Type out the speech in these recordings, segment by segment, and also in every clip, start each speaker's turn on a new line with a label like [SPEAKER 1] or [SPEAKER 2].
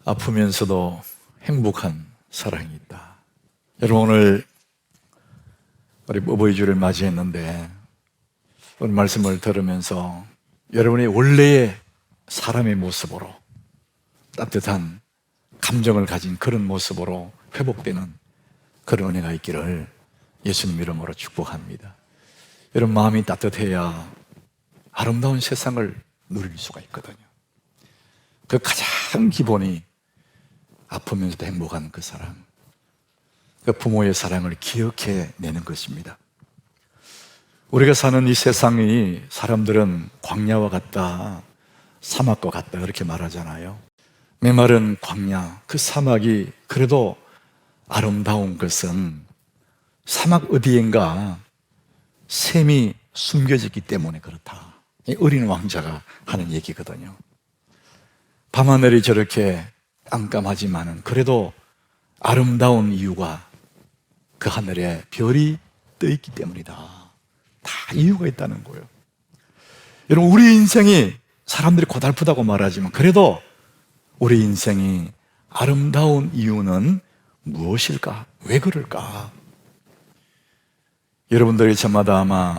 [SPEAKER 1] 아프면서도 행복한 사랑이 있다. 여러분, 오늘 우리 어버이 주를 맞이했는데 오늘 말씀을 들으면서 여러분이 원래의 사람의 모습으로 따뜻한 감정을 가진 그런 모습으로 회복되는 그런 은혜가 있기를 예수님 이름으로 축복합니다. 여러분, 마음이 따뜻해야 아름다운 세상을 누릴 수가 있거든요. 그 가장 기본이 아프면서도 행복한 그 사랑, 그 부모의 사랑을 기억해내는 것입니다. 우리가 사는 이 세상이 사람들은 광야와 같다, 사막과 같다 그렇게 말하잖아요. 메마른 광야, 그 사막이 그래도 아름다운 것은 사막 어디엔가 샘이 숨겨졌기 때문에 그렇다. 이 어린 왕자가 하는 얘기거든요. 밤하늘이 저렇게 깜깜하지만은 그래도 아름다운 이유가 그 하늘에 별이 떠 있기 때문이다. 다 이유가 있다는 거예요. 여러분, 우리 인생이 사람들이 고달프다고 말하지만 그래도 우리 인생이 아름다운 이유는 무엇일까? 왜 그럴까? 여러분들이 저마다 아마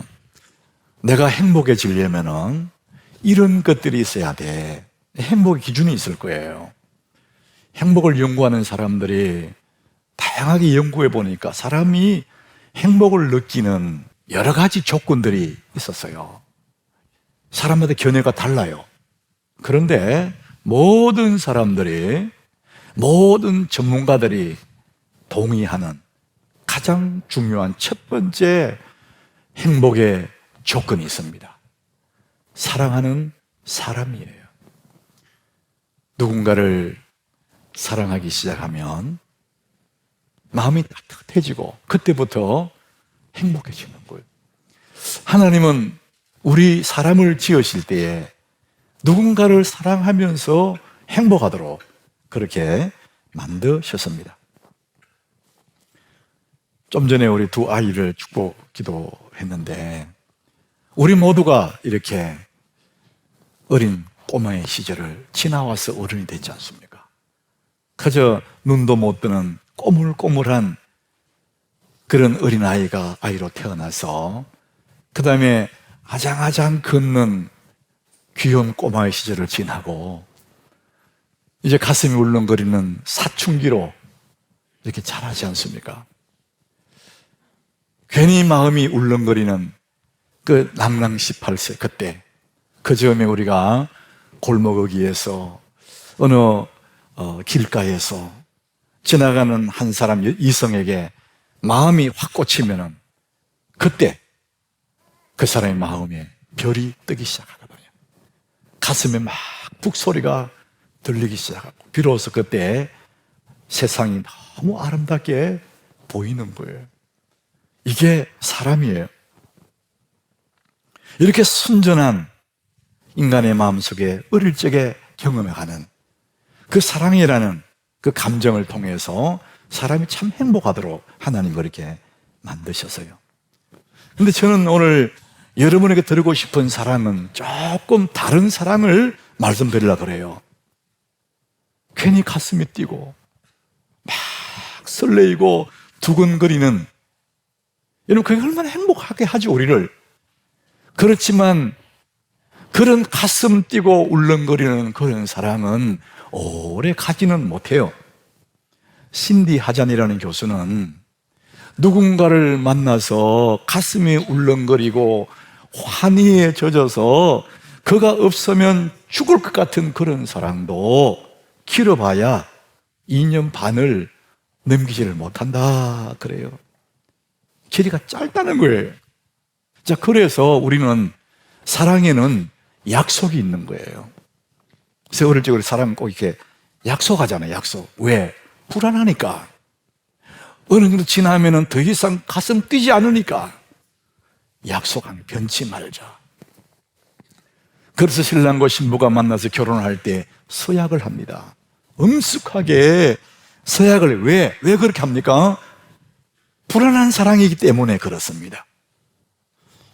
[SPEAKER 1] 내가 행복해지려면은 이런 것들이 있어야 돼. 행복의 기준이 있을 거예요. 행복을 연구하는 사람들이 다양하게 연구해 보니까 사람이 행복을 느끼는 여러 가지 조건들이 있었어요. 사람마다 견해가 달라요. 그런데 모든 사람들이, 모든 전문가들이 동의하는 가장 중요한 첫 번째 행복의 조건이 있습니다. 사랑하는 사람이에요. 누군가를 사랑하기 시작하면 마음이 따뜻해지고 그때부터 행복해지는 거예요. 하나님은 우리 사람을 지으실 때에 누군가를 사랑하면서 행복하도록 그렇게 만드셨습니다. 좀 전에 우리 두 아이를 축복 기도했는데 우리 모두가 이렇게 어린 꼬마의 시절을 지나와서 어른이 됐지 않습니까? 그저 눈도 못 뜨는 꼬물꼬물한 그런 어린아이가 아이로 태어나서 그 다음에 아장아장 걷는 귀여운 꼬마의 시절을 지나고 이제 가슴이 울렁거리는 사춘기로 이렇게 자라지 않습니까? 괜히 마음이 울렁거리는 그 낭랑 18세 그때 그 즈음에 우리가 골목어기에서 어느 길가에서 지나가는 한 사람 이성에게 마음이 확 꽂히면은 그때 그 사람의 마음에 별이 뜨기 시작하거든요. 가슴에 막 북소리가 들리기 시작하고 비로소 그때 세상이 너무 아름답게 보이는 거예요. 이게 사람이에요. 이렇게 순전한 인간의 마음속에 어릴 적에 경험해가는 그 사랑이라는 그 감정을 통해서 사람이 참 행복하도록 하나님 그렇게 만드셨어요. 근데 저는 오늘 여러분에게 드리고 싶은 사랑은 조금 다른 사랑을 말씀드리려고 그래요. 괜히 가슴이 뛰고 막 설레이고 두근거리는, 여러분 그게 얼마나 행복하게 하죠 우리를. 그렇지만 그런 가슴 뛰고 울렁거리는 그런 사랑은 오래 가지는 못해요. 신디 하잔이라는 교수는 누군가를 만나서 가슴이 울렁거리고 환희에 젖어서 그가 없으면 죽을 것 같은 그런 사랑도 길어봐야 2년 반을 넘기지를 못한다 그래요. 길이가 짧다는 거예요. 자, 그래서 우리는 사랑에는 약속이 있는 거예요. 그래서 어릴 적 우리 사람 꼭 이렇게 약속하잖아요. 약속. 왜? 불안하니까. 어느 정도 지나면은 더 이상 가슴 뛰지 않으니까 약속하는 변치 말자. 그래서 신랑과 신부가 만나서 결혼할 때 서약을 합니다. 엄숙하게 서약을 왜 그렇게 합니까? 불안한 사랑이기 때문에 그렇습니다.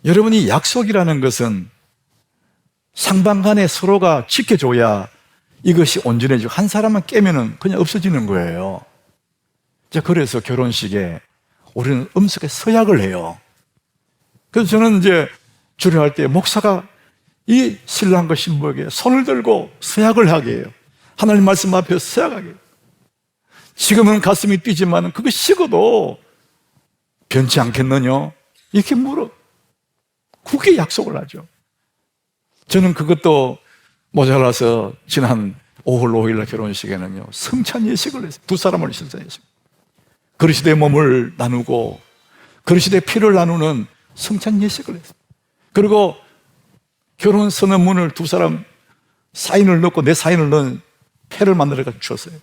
[SPEAKER 1] 여러분이 약속이라는 것은 상방 간에 서로가 지켜줘야 이것이 온전해지고 한 사람만 깨면은 그냥 없어지는 거예요. 자, 그래서 결혼식에 우리는 음식에 서약을 해요. 그래서 저는 이제 주례할 때 목사가 이 신랑과 신부에게 손을 들고 서약을 하게 해요. 하나님 말씀 앞에서 서약하게 해요. 지금은 가슴이 뛰지만 그거 식어도 변치 않겠느냐? 이렇게 물어. 그게 약속을 하죠. 저는 그것도 모자라서 지난 5월 5일 결혼식에는요, 성찬 예식을 했어요. 두 사람을 성찬 예식. 그리스도의 몸을 나누고 그리스도의 피를 나누는 성찬 예식을 했어요. 그리고 결혼 선언문을 두 사람 사인을 넣고 내 사인을 넣은 패를 만들어 주었어요.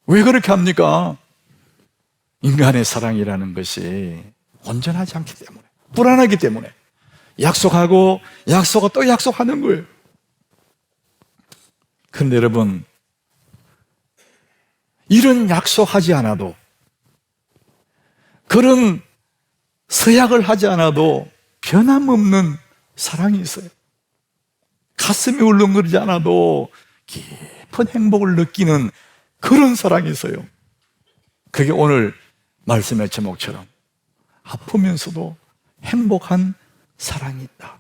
[SPEAKER 1] 왜 그렇게 합니까? 인간의 사랑이라는 것이 온전하지 않기 때문에, 불안하기 때문에 약속하고 약속하고 또 약속하는 거예요. 그런데 여러분, 이런 약속하지 않아도, 그런 서약을 하지 않아도 변함없는 사랑이 있어요. 가슴이 울렁거리지 않아도 깊은 행복을 느끼는 그런 사랑이 있어요. 그게 오늘 말씀의 제목처럼 아프면서도 행복한 사랑이 있다.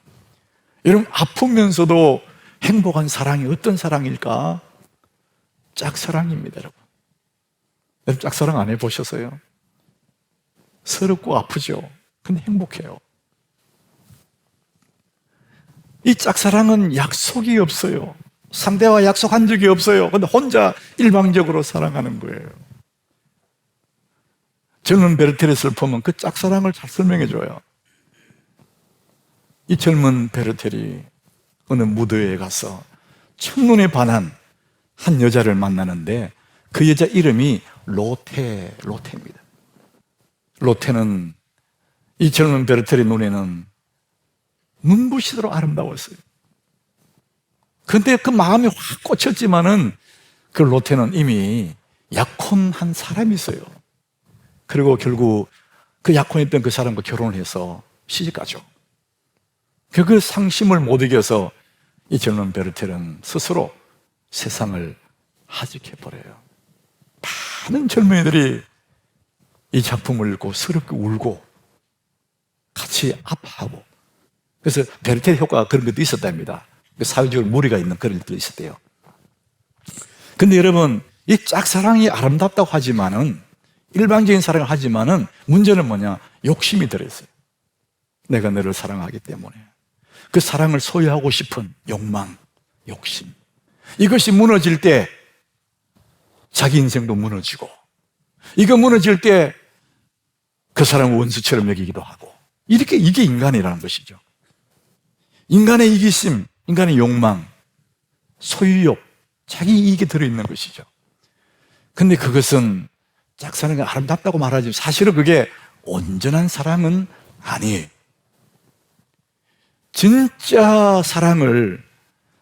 [SPEAKER 1] 여러분, 아프면서도 행복한 사랑이 어떤 사랑일까? 짝사랑입니다, 여러분. 여러분, 짝사랑 안 해보셨어요? 서럽고 아프죠? 근데 행복해요. 이 짝사랑은 약속이 없어요. 상대와 약속한 적이 없어요. 근데 혼자 일방적으로 사랑하는 거예요. 젊은 베르텔의 슬픔은 그 짝사랑을 잘 설명해줘요. 이 젊은 베르텔이 어느 무도회에 가서 첫눈에 반한 한 여자를 만나는데 그 여자 이름이 로테입니다. 로테는 이 젊은 베르텔의 눈에는 눈부시도록 아름다웠어요. 그런데 그 마음이 확 꽂혔지만은 그 로테는 이미 약혼한 사람이 있어요. 그리고 결국 그 약혼했던 그 사람과 결혼을 해서 시집가죠. 그 상심을 못 이겨서 이 젊은 베르텔은 스스로 세상을 하직해버려요. 많은 젊은이들이 이 작품을 읽고 서럽게 울고 같이 아파하고, 그래서 베르텔 효과가 그런 것도 있었답니다. 사회적으로 무리가 있는 그런 일도 있었대요. 근데 여러분, 이 짝사랑이 아름답다고 하지만은, 일방적인 사랑을 하지만은 문제는 뭐냐? 욕심이 들어있어요. 내가 너를 사랑하기 때문에 그 사랑을 소유하고 싶은 욕망, 욕심, 이것이 무너질 때 자기 인생도 무너지고, 이거 무너질 때 그 사람을 원수처럼 여기기도 하고, 이게 인간이라는 것이죠. 인간의 이기심, 인간의 욕망, 소유욕, 자기 이익이 들어있는 것이죠. 근데 그것은 짝사랑이 아름답다고 말하지만 사실은 그게 온전한 사랑은 아니에요. 진짜 사랑을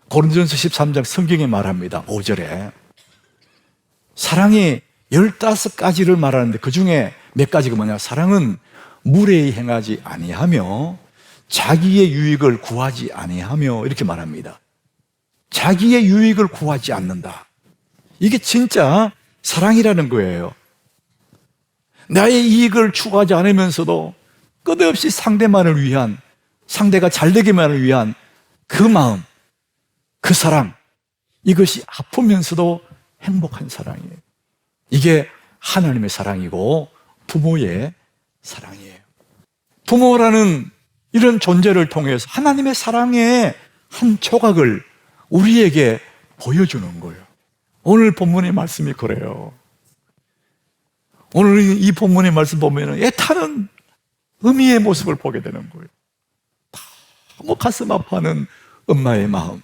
[SPEAKER 1] 고린도전서 13장 성경에 말합니다. 5절에 사랑이 15가지를 말하는데 그 중에 몇 가지가 뭐냐? 사랑은 무례히 행하지 아니하며 자기의 유익을 구하지 아니하며, 이렇게 말합니다. 자기의 유익을 구하지 않는다. 이게 진짜 사랑이라는 거예요. 나의 이익을 추구하지 않으면서도 끝없이 상대만을 위한, 상대가 잘 되기만을 위한 그 마음, 그 사랑, 이것이 아프면서도 행복한 사랑이에요. 이게 하나님의 사랑이고 부모의 사랑이에요. 부모라는 이런 존재를 통해서 하나님의 사랑의 한 조각을 우리에게 보여주는 거예요. 오늘 본문의 말씀이 그래요. 오늘 이 본문의 말씀 보면 애타는 어미의 모습을 보게 되는 거예요. 너무 가슴 아파하는 엄마의 마음.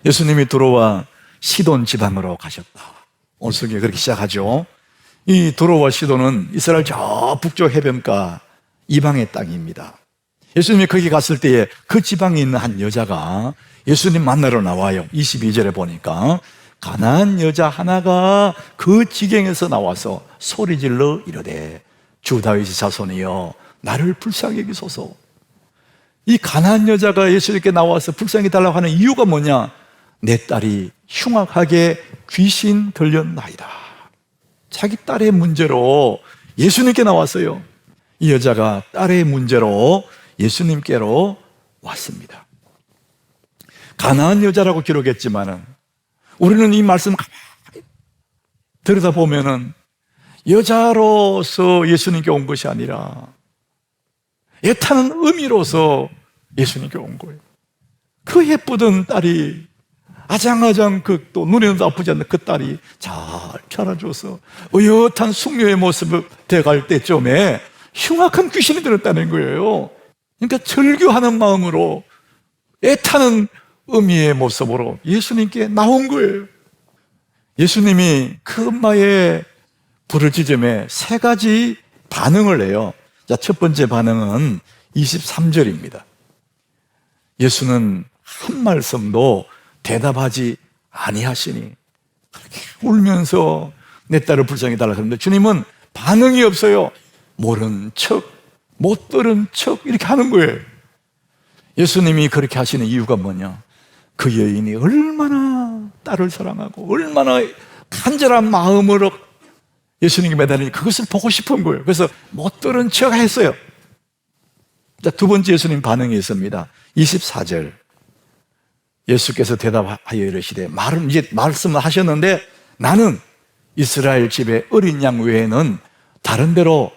[SPEAKER 1] 예수님이 들어와 시돈 지방으로 가셨다. 오늘 성경이 그렇게 시작하죠. 이 두로와 시돈은 이스라엘 저 북쪽 해변가 이방의 땅입니다. 예수님이 거기 갔을 때에 그 지방에 있는 한 여자가 예수님 만나러 나와요. 22절에 보니까 가난한 여자 하나가 그 지경에서 나와서 소리질러 이르되 주 다윗의 자손이여 나를 불쌍히 여기소서. 이 가난한 여자가 예수님께 나와서 불쌍히 달라고 하는 이유가 뭐냐? 내 딸이 흉악하게 귀신 들렸나이다. 자기 딸의 문제로 예수님께 나왔어요. 이 여자가 딸의 문제로 예수님께로 왔습니다. 가난한 여자라고 기록했지만은 우리는 이 말씀을 가만히 들여다보면은 여자로서 예수님께 온 것이 아니라 애타는 의미로서 예수님께 온 거예요. 그 예쁘던 딸이 아장아장 또 눈에도 아프지 않는 그 딸이 잘 자라줘서 의젓한 숙녀의 모습을 돼갈 때쯤에 흉악한 귀신이 들었다는 거예요. 그러니까 절규하는 마음으로 애타는 의미의 모습으로 예수님께 나온 거예요. 예수님이 그 엄마의 부르짖음에 세 가지 반응을 해요. 자, 첫 번째 반응은 23절입니다. 예수는 한 말씀도 대답하지 아니하시니, 그렇게 울면서 내 딸을 불쌍히 달라 그러는데 주님은 반응이 없어요. 모른 척, 못 들은 척 이렇게 하는 거예요. 예수님이 그렇게 하시는 이유가 뭐냐? 그 여인이 얼마나 딸을 사랑하고 얼마나 간절한 마음으로 예수님께 매달리니 그것을 보고 싶은 거예요. 그래서 못 들은 척 했어요. 자, 두 번째 예수님 반응이 있습니다. 24절. 예수께서 대답하여 이르시되, 이제 말씀을 하셨는데 나는 이스라엘 집에 어린 양 외에는 다른 데로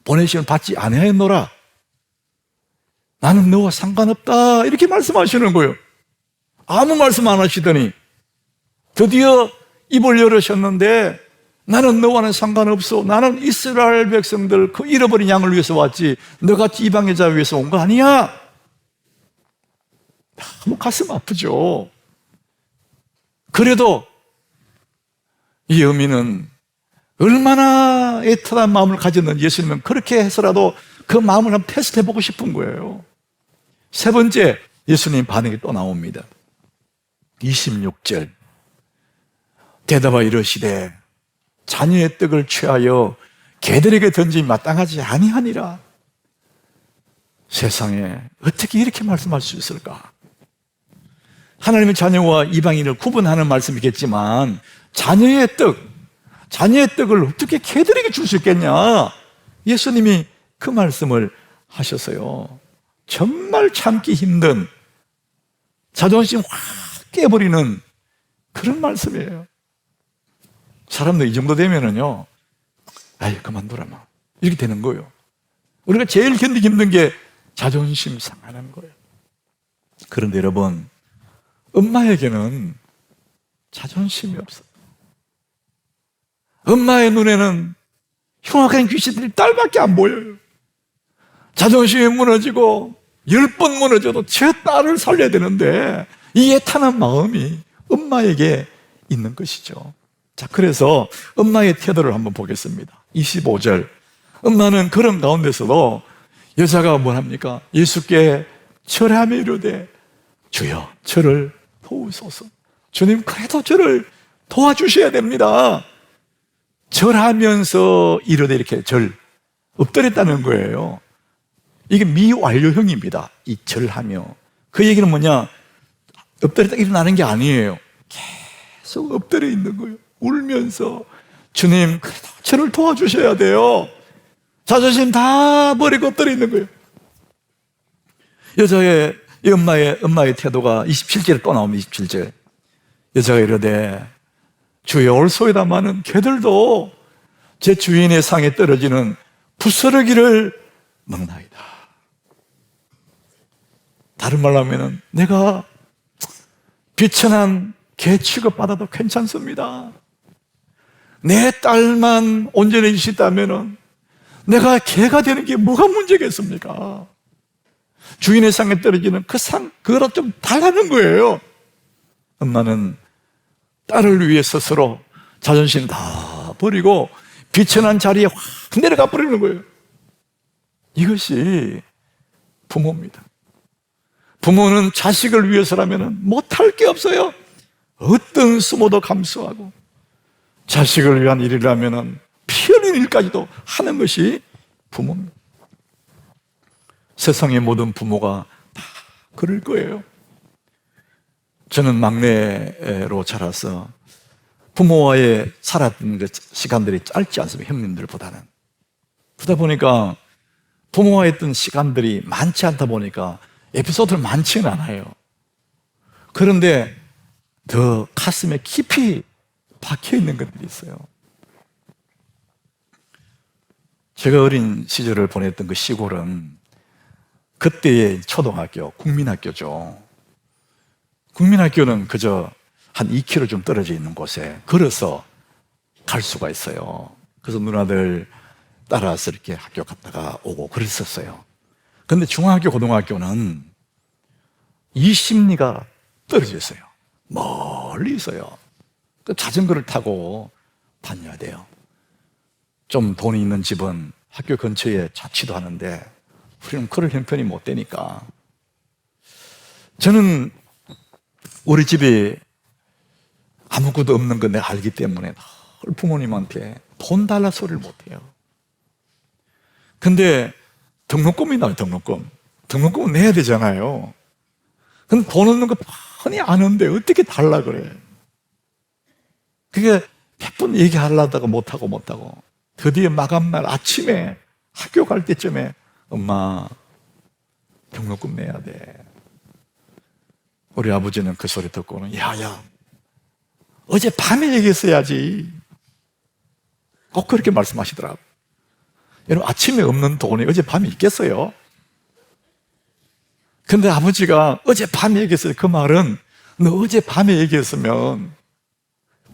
[SPEAKER 1] 보내심을 받지 아니하였노라. 나는 너와 상관없다. 이렇게 말씀하시는 거예요. 아무 말씀 안 하시더니 드디어 입을 열으셨는데 나는 너와는 상관없어. 나는 이스라엘 백성들 그 잃어버린 양을 위해서 왔지 너같이 이방 여자 위해서 온 거 아니야. 너무 가슴 아프죠. 그래도 이 어미는 얼마나 애틋한 마음을 가졌는지 예수님은 그렇게 해서라도 그 마음을 한번 테스트해보고 싶은 거예요. 세 번째 예수님 반응이 또 나옵니다. 26절. 대답하여 이르시되 자녀의 떡을 취하여 개들에게 던짐이 마땅하지 아니하니라. 세상에 어떻게 이렇게 말씀할 수 있을까? 하나님의 자녀와 이방인을 구분하는 말씀이겠지만 자녀의 떡을 어떻게 개들에게 줄 수 있겠냐? 예수님이 그 말씀을 하셨어요. 정말 참기 힘든, 자존심 확 깨버리는 그런 말씀이에요. 사람들 이 정도 되면은요, 아이 그만둬라 막 이렇게 되는 거예요. 우리가 제일 견디기 힘든 게 자존심 상하는 거예요. 그런데 여러분, 엄마에게는 자존심이 없어요. 엄마의 눈에는 흉악한 귀신들이 딸밖에 안 보여요. 자존심이 무너지고 10번 무너져도 제 딸을 살려야 되는데 이 애탄한 마음이 엄마에게 있는 것이죠. 자, 그래서 엄마의 태도를 한번 보겠습니다. 25절. 엄마는 그런 가운데서도 여자가 뭘 합니까? 예수께 절하며 이르되 주여 저를 도우소서. 주님 그래도 저를 도와주셔야 됩니다. 절하면서 이르되 이렇게 엎드렸다는 거예요. 이게 미완료형입니다. 이 절하며. 그 얘기는 뭐냐? 엎드렸다 일어나는 게 아니에요. 계속 엎드려 있는 거예요. 울면서 주님 그래도 저를 도와주셔야 돼요. 자존심 다 버리고 엎드려 있는 거예요. 여자의 이 엄마의 태도가 27절에 또 나옵니다. 27절. 여자가 이르되 주여 올소이다마는 개들도 제 주인의 상에 떨어지는 부스러기를 먹나이다. 다른 말로 하면은 내가 비천한 개 취급받아도 괜찮습니다. 내 딸만 온전해지시다면은 내가 개가 되는 게 뭐가 문제겠습니까? 주인의 상에 떨어지는 그 상, 그거랑 좀 달라는 거예요. 엄마는 딸을 위해 스스로 자존심 다 버리고 비천한 자리에 확 내려가 버리는 거예요. 이것이 부모입니다. 부모는 자식을 위해서라면 못할 게 없어요. 어떤 수모도 감수하고 자식을 위한 일이라면 피 흘린 일까지도 하는 것이 부모입니다. 세상의 모든 부모가 다 그럴 거예요. 저는 막내로 자라서 부모와의 살았던 그 시간들이 짧지 않습니다. 형님들보다는. 그러다 보니까 부모와 했던 시간들이 많지 않다 보니까 에피소드를 많지는 않아요. 그런데 더 가슴에 깊이 박혀 있는 것들이 있어요. 제가 어린 시절을 보냈던 그 시골은 그때의 초등학교, 국민학교죠. 국민학교는 그저 한 2km 좀 떨어져 있는 곳에 걸어서 갈 수가 있어요. 그래서 누나들 따라서 이렇게 학교 갔다가 오고 그랬었어요. 근데 중학교, 고등학교는 20리가 떨어져 있어요. 멀리 있어요. 그 자전거를 타고 다녀야 돼요. 좀 돈이 있는 집은 학교 근처에 자취도 하는데 우리는 그럴 형편이 못 되니까 저는 우리 집이 아무것도 없는 거 내가 알기 때문에 늘 부모님한테 돈 달라 소리를 못해요. 근데 등록금이 나와요. 등록금은 내야 되잖아요. 근데 돈 없는 거 뻔히 아는데 어떻게 달라 그래. 그게 100번 얘기하려다가 못하고 드디어 마감날 아침에 학교 갈 때쯤에 엄마 등록금 내야 돼. 우리 아버지는 그 소리 듣고는 야야 어제 밤에 얘기했어야지. 꼭 그렇게 말씀하시더라고요. 여러분 아침에 없는 돈이 어제 밤에 있겠어요? 근데 아버지가 어제 밤에 얘기했어요. 그 말은 너 어제 밤에 얘기했으면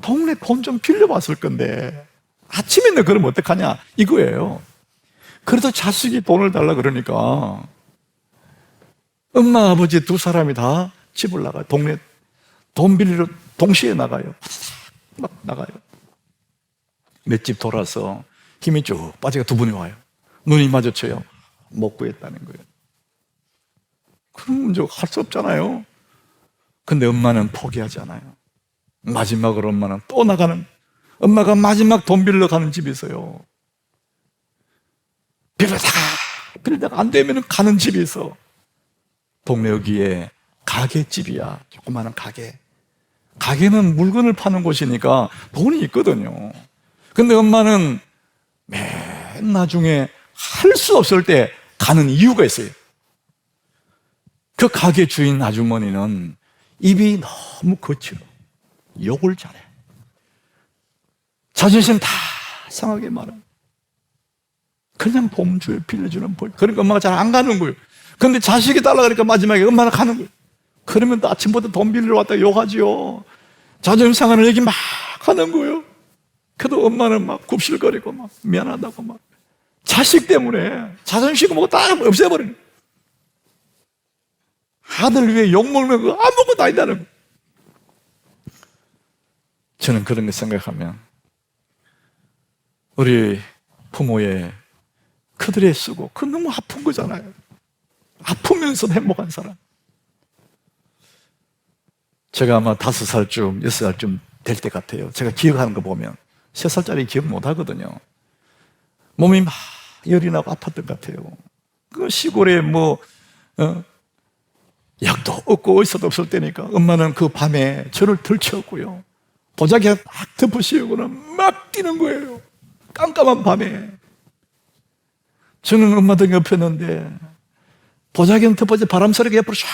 [SPEAKER 1] 동네 돈 좀 빌려봤을 건데 아침에 너 그러면 어떡하냐 이거예요. 그래도 자식이 돈을 달라 그러니까 엄마 아버지 두 사람이 다 집을 나가요. 동네 돈 빌리러 동시에 나가요. 막 나가요. 몇 집 돌아서 힘이 쭉 빠지가 두 분이 와요. 눈이 마주쳐요. 못 구했다는 거예요. 그럼 할 수 없잖아요. 근데 엄마는 포기하지 않아요. 마지막으로 엄마는 또 나가는, 엄마가 마지막 돈 빌려 가는 집이 있어요. 빌려다가 안 되면 가는 집이 있어. 동네 여기에 가게집이야. 조그마한 가게. 가게는 물건을 파는 곳이니까 돈이 있거든요. 근데 엄마는 맨 나중에 할 수 없을 때 가는 이유가 있어요. 그 가게 주인 아주머니는 입이 너무 거칠어. 욕을 잘해. 자존심 다 상하게 말해. 그냥 봄주에 빌려주는 볼. 그러니까 엄마가 잘 안 가는 거예요. 근데 자식이 달라 그러니까 마지막에 엄마는 가는 거예요. 그러면 또 아침부터 돈 빌리러 왔다가 욕하지요. 자존심 상하는 얘기 막 하는 거예요. 그래도 엄마는 막 굽실거리고 막 미안하다고 막 자식 때문에 자존심 뭐고 다 없애버리는 거예요. 아들 위해 욕먹는 거 아무것도 아니다는 거예요. 저는 그런 거 생각하면 우리 부모의 그들의 쓰고 그 너무 아픈 거잖아요. 아프면서도 행복한 사람. 제가 아마 5살쯤 6살쯤 될 때 같아요. 제가 기억하는 거 보면 3살짜리 기억 못 하거든요. 몸이 막 열이 나고 아팠던 것 같아요. 그 시골에 약도 없고 어디서도 없을 때니까 엄마는 그 밤에 저를 들쳐왔고요. 보자기가 딱 덮어씌우고는 막 뛰는 거예요. 깜깜한 밤에. 저는 엄마 등에 엎였는데 보자기는 덮어져 바람 소리가 옆으로 샥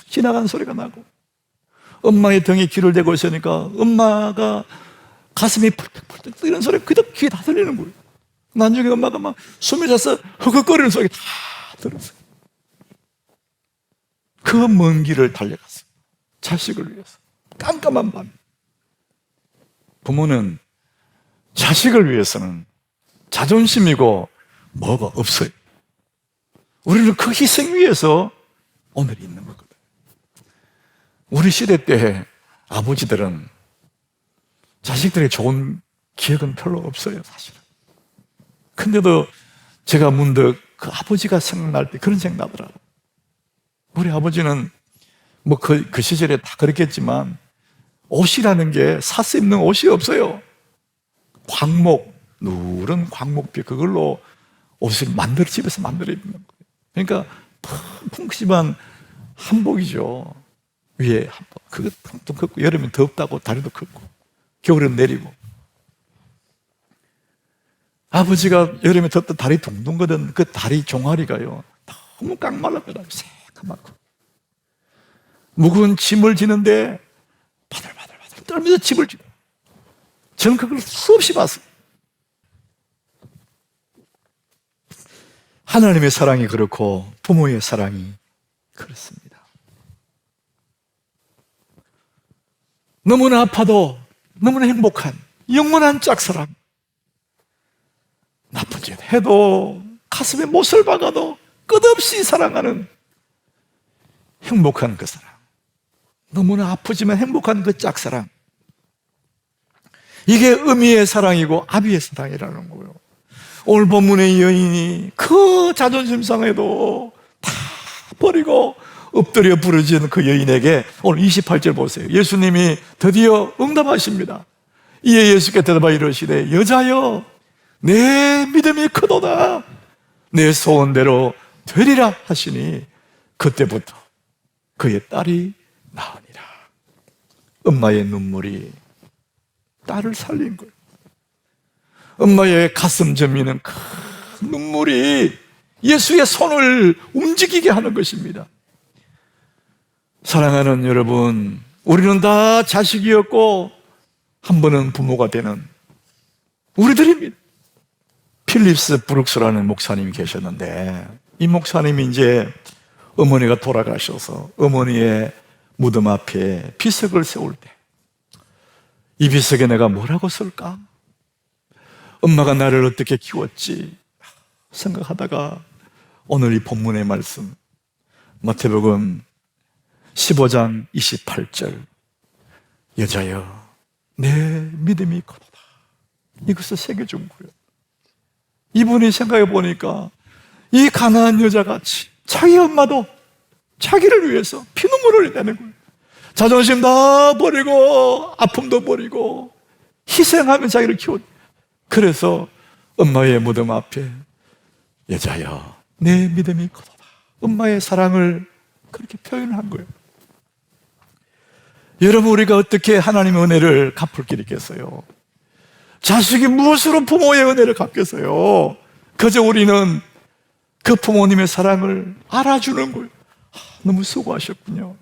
[SPEAKER 1] 지나가는 소리가 나고 엄마의 등에 귀를 대고 있으니까 엄마가 가슴이 펄떡펄떡 뛰는 소리가 그대로 귀에 다 들리는 거예요. 나중에 엄마가 막 숨이 차서 흑흑거리는 소리가 다 들었어요. 그 먼 길을 달려갔어요. 자식을 위해서. 깜깜한 밤. 부모는 자식을 위해서는 자존심이고 뭐가 없어요. 우리는 그 희생 위에서 오늘이 있는 거거든요. 우리 시대 때 아버지들은 자식들에게 좋은 기억은 별로 없어요, 사실은. 근데도 제가 문득 그 아버지가 생각날 때 그런 생각 나더라고요. 우리 아버지는 그 시절에 다 그랬겠지만 옷이라는 게 사서 입는 옷이 없어요. 누런 광목비 그걸로 옷을 집에서 만들어 입는 거예요. 그러니까 풍심한 한복이죠. 위에 한복. 그거 텅텅 걷고, 여름엔 덥다고 다리도 걷고, 겨울엔 내리고. 아버지가 여름에 덥다 다리 둥둥 거든 그 다리 종아리가요, 너무 깡말랐더라고요. 새까맣고. 무거운 짐을 지는데 바들바들 떨면서 짐을 지고. 저는 그걸 수없이 봤어요. 하나님의 사랑이 그렇고 부모의 사랑이 그렇습니다. 너무나 아파도 너무나 행복한 영원한 짝사랑. 나쁜 짓 해도 가슴에 못을 박아도 끝없이 사랑하는 행복한 그 사랑. 너무나 아프지만 행복한 그 짝사랑. 이게 음이의 사랑이고 아비의 사랑이라는 거예요. 오늘 본문의 여인이 그 자존심 상해도 다 버리고 엎드려 부르짖은 그 여인에게 오늘 28절 보세요. 예수님이 드디어 응답하십니다. 이에 예수께 대답하여 이르시되 여자여 내 믿음이 크도다 내 소원대로 되리라 하시니 그때부터 그의 딸이 나으니라. 엄마의 눈물이 딸을 살린 거예요. 엄마의 가슴 저미는 큰 눈물이 예수의 손을 움직이게 하는 것입니다. 사랑하는 여러분, 우리는 다 자식이었고 한 번은 부모가 되는 우리들입니다. 필립스 브룩스라는 목사님이 계셨는데, 이 목사님이 이제 어머니가 돌아가셔서 어머니의 무덤 앞에 비석을 세울 때, 이 비석에 내가 뭐라고 쓸까? 엄마가 나를 어떻게 키웠지? 생각하다가 오늘 이 본문의 말씀, 마태복음 15장 28절, 여자여 내 믿음이 크도다, 이것을 새겨준 거예요. 이분이 생각해 보니까 이 가난한 여자같이 자기 엄마도 자기를 위해서 피눈물을 내는 거예요. 자존심 다 버리고 아픔도 버리고 희생하며 자기를 키웠. 그래서 엄마의 무덤 앞에 여자여 내 믿음이 크도다, 엄마의 사랑을 그렇게 표현한 거예요. 여러분, 우리가 어떻게 하나님의 은혜를 갚을 길이 있겠어요? 자식이 무엇으로 부모의 은혜를 갚겠어요? 그저 우리는 그 부모님의 사랑을 알아주는 거예요. 너무 수고하셨군요.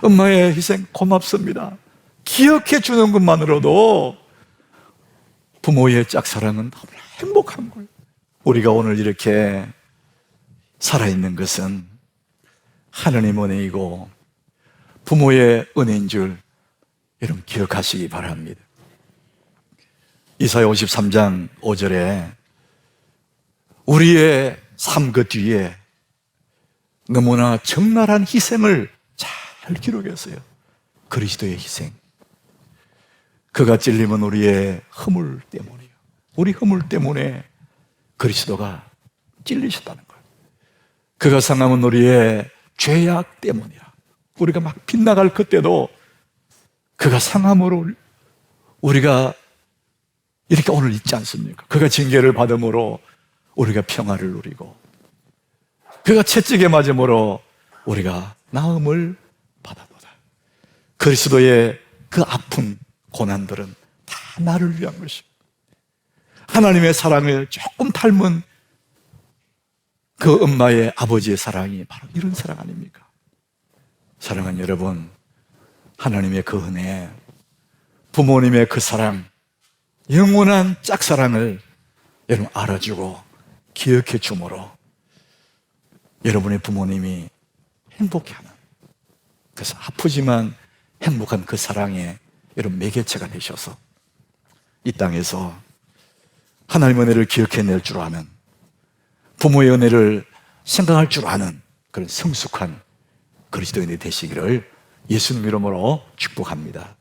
[SPEAKER 1] 엄마의 희생 고맙습니다. 기억해 주는 것만으로도 부모의 짝사랑은 너무나 행복한 거예요. 우리가 오늘 이렇게 살아있는 것은 하나님의 은혜이고 부모의 은혜인 줄 여러분 기억하시기 바랍니다. 이사야 53장 5절에 우리의 삶 그 뒤에 너무나 적나라한 희생을 잘 기록했어요. 그리스도의 희생. 그가 찔림은 우리의 허물 때문이에요. 우리 허물 때문에 그리스도가 찔리셨다는 거예요. 그가 상함은 우리의 죄악 때문이라. 우리가 막 빗나갈 그때도 그가 상함으로 우리가 이렇게 오늘 있지 않습니까? 그가 징계를 받음으로 우리가 평화를 누리고 그가 채찍에 맞음으로 우리가 나음을 받아도다. 그리스도의 그 아픈 고난들은 다 나를 위한 것입니다. 하나님의 사랑을 조금 닮은 그 엄마의 아버지의 사랑이 바로 이런 사랑 아닙니까? 사랑하는 여러분, 하나님의 그 은혜, 부모님의 그 사랑, 영원한 짝사랑을 여러분 알아주고 기억해 주므로 여러분의 부모님이 행복해하는, 그래서 아프지만 행복한 그 사랑에 여러분 매개체가 되셔서 이 땅에서 하나님의 은혜를 기억해낼 줄 아는, 부모의 은혜를 생각할 줄 아는 그런 성숙한 그리스도인이 되시기를 예수님 이름으로 축복합니다.